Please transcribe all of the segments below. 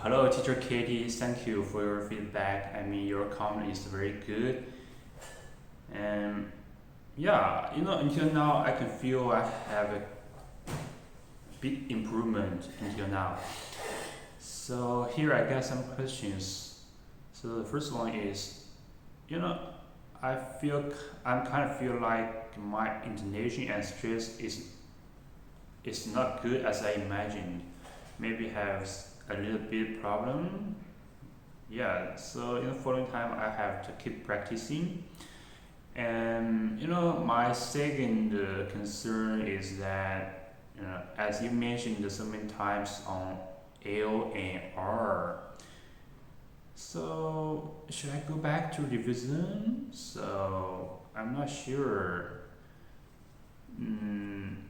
Hello, Teacher Katie. Thank you for your feedback. I mean, your comment is very good. And yeah, until now, I can feel I have a big improvement until now. So here I got some questions. So the first one is, you know, I feel I kind of feel like my intonation and stress is not good as I imagined. Maybe have a little bit problem. Yeah. So in the following time, I have to keep practicing. And my second concern is that as you mentioned so many times on L and R. So should I go back to revision? So I'm not sure.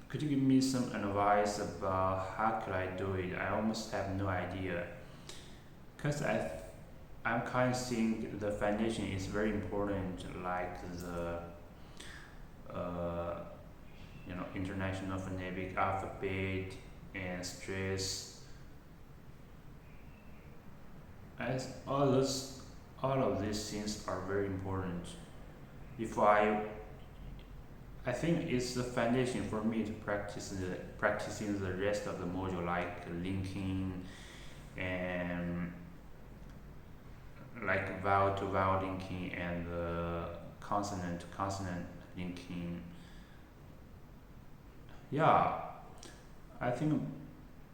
Could you give me some advice about how could I do it? I almost have no idea. Cause I'm kind of think the foundation is very important, like the uh, international phonetic alphabet and stress, as all of these things are very important. If I think it's the foundation for me to practicing the rest of the module like linking and like vowel to vowel linking and consonant to consonant linking. Yeah, I think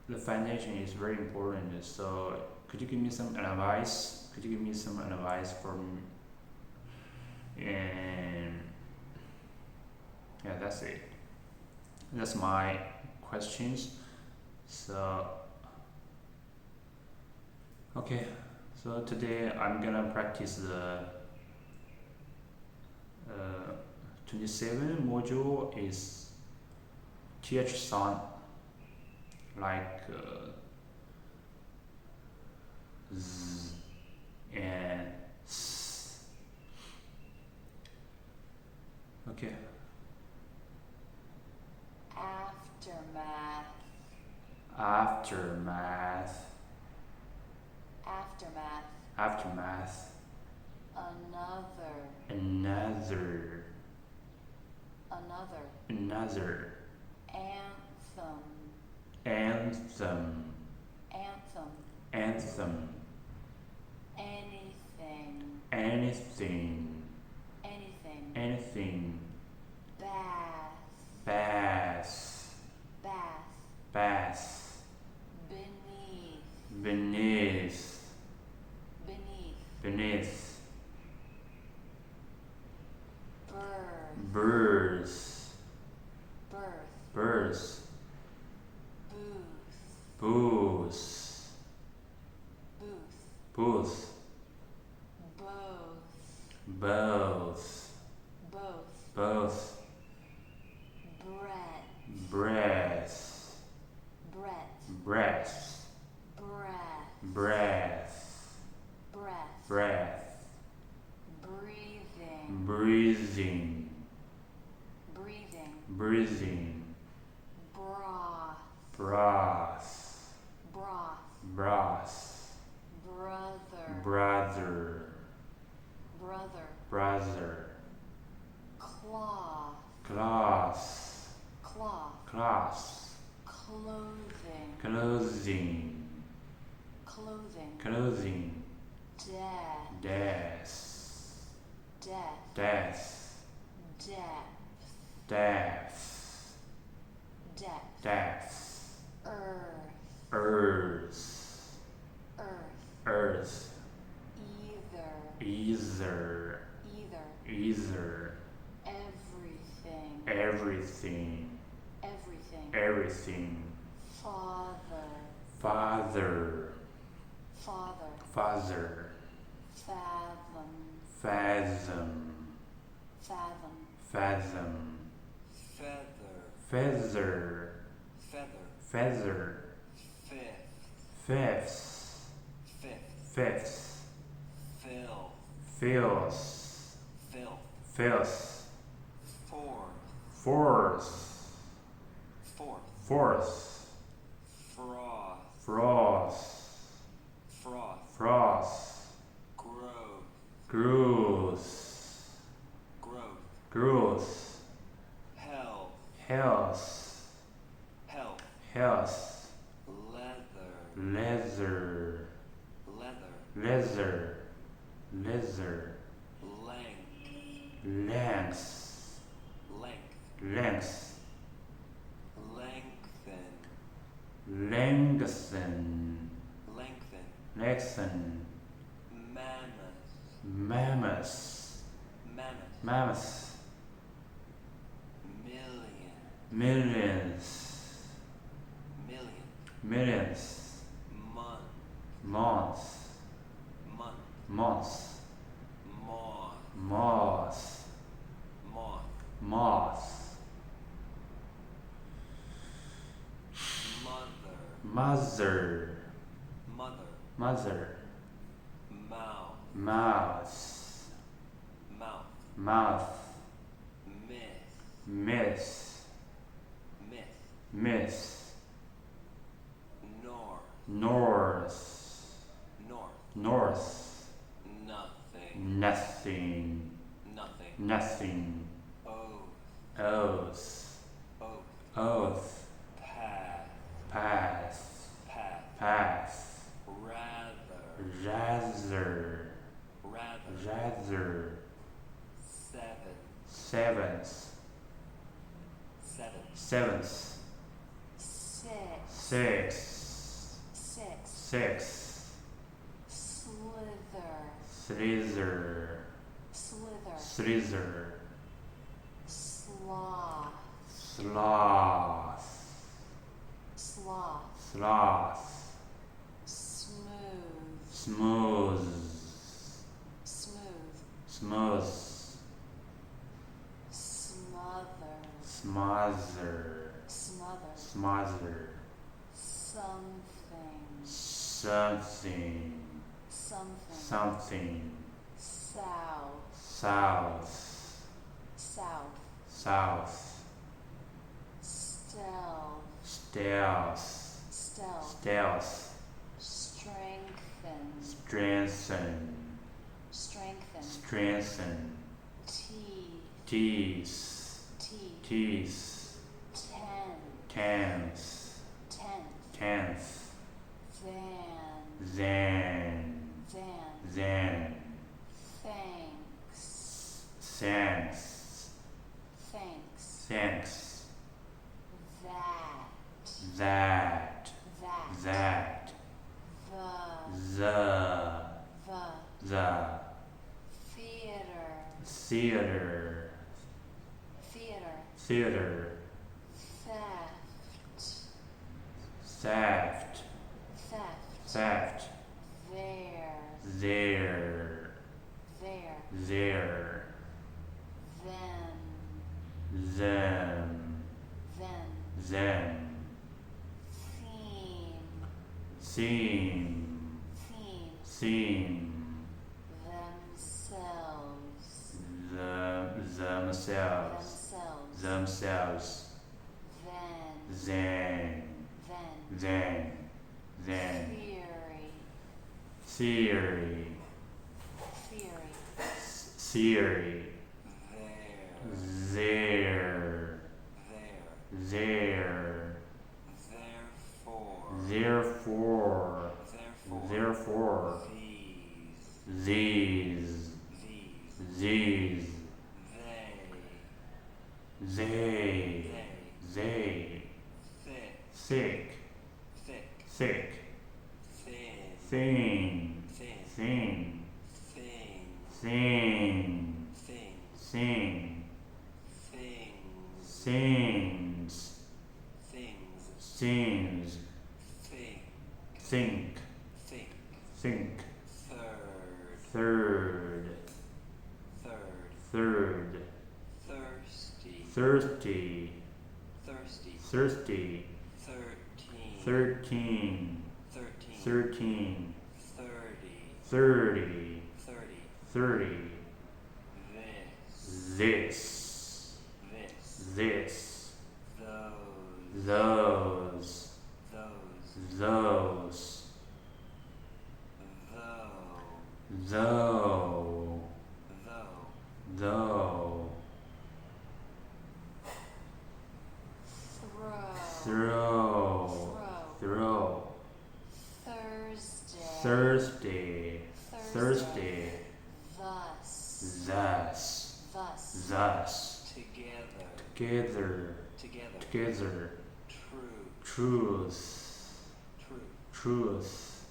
the foundation is very important. So could you give me some advice? Could you give me some advice from and yeah, that's it. That's my questions. So okay, so today I'm gonna practice the uh, 27 module is th sound like z and s. Okay, Aftermath, aftermath, aftermath, aftermath, another, another, another, another, anthem, anthem, anthem, anthem, anything, anything, anything, anything, bath, bath, bath, bath, beneath, beneath, beneath, beneath, birth, birth, birth, birth, booth, booth, booth, booth, both, both, both, both, breath, breath, breath, breath, breath, breath, breath, breath, breathing, breathing, breathing, breathing, broth, broth, broth, broth, brother, brother, brother, brother, cloth, cloth, cloth, cloth, clothing, clothing, clothing, clothing, death, death, death, death, depth, death, depth, death, earth, earth, earth, earth, either, either, either, either, everything, everything, everything, everything, father, father, father, father, fathom, fathom, fathom, fathom, feather, feather, feather, feather, fifth, fifth, fifth, fifth, fill, filth, filth, filth, fourth, fourth, fourth, fourth, froth, froth, leather, leather, leather, leather, length, length, length, length, lengthen, lengthen, lengthen, lengthen, mammoth, mammoth, mammoth, mammoth, million, millions, million, millions, month, month, month, month, moth, moth, moth, moth, mother, mother, mother, mother, mouth, mouth, mouth, mouth, myth, myth, myth, myth, north, north, north, north, nothing, nothing, nothing, nothing, oath, oath, oath, oath, path, path, path, path, rather, rather, rather, rather, seven, seventh, seven, seventh, six, sixth, six, sixth, slither, slither, slither, slither, sloth, sloth, sloth, sloth, smooth, smooth, smooth, smooth, smother, smother, smother, smother, something, something, something, something, south, south, south, south, stealth, stealth, stealth, stealth, strengthen, strengthen, strengthen, strengthen, teeth, teeth, teeth, teeth, tenth, tenth, tenth, tenth, then, then, thanks, thanks, thanks, thanks, that, that, that, the, the, theater, theater, theater, theater, theft, theft, theft, theft, there, there, there, there, then, them, then, them, theme, theme, theme, theme, themselves, themselves, themselves, themselves, then, then, then, theory, theory, theory, theory, there, there, there, there, therefore, therefore, therefore, therefore, these, these, these, these, they, thick, thick, thick, thick, thin, thin, thin, thin, thing, thin, thing, things, things, things, thing, think, think, think, third, third, third, third, thirsty, thirsty, thirsty, thirsty, 13, 13, 13, 30, 30, 30, this, this, this, those, those, though, though, throw, throw, throw, Thursday, Thursday, Thus. thus, Thus. thus, Together. together, Together. together, True. truth, True. truth,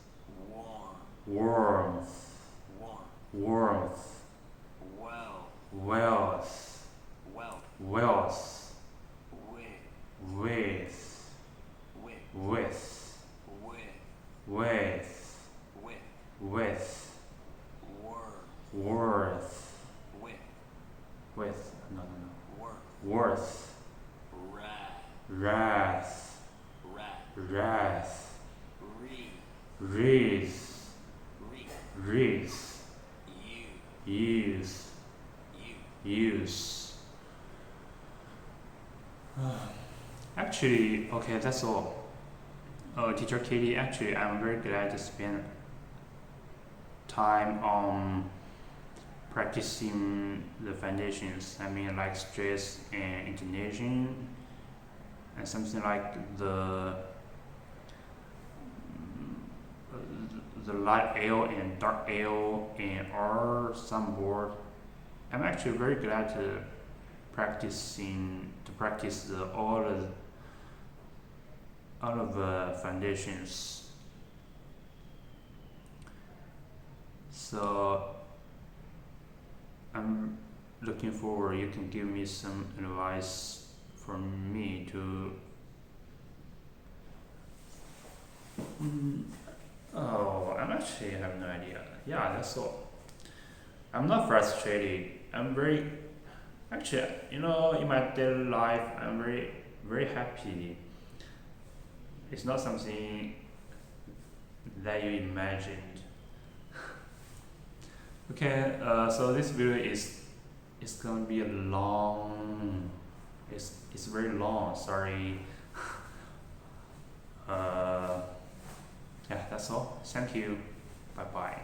Warm. warmth, Warm. warmth, Well. wealth, Wealth. wealth, With. with, With. with, With. with, With. with, Worth. worth, With. with, no, Worth. worth, Wrath. wrath, Wrath. wrath, Re. wreath, Re. wreath, You. use, You. use. Actually, okay, that's all. Teacher Katie, actually, I'm very glad to spend time on practicing the foundations. I mean, like stress and intonation, and something like the light L and dark L and R soundboard. I'm actually very glad to practice all of the foundations. So I'm looking forward. You can give me some advice from me to. I'm actually have no idea. Yeah, that's all. I'm not frustrated. I'm very actually, in my daily life, I'm very very happy. It's not something that you imagined. Okay, so this video is gonna be a long. It's very long. Sorry. Yeah, that's all. Thank you. Bye bye.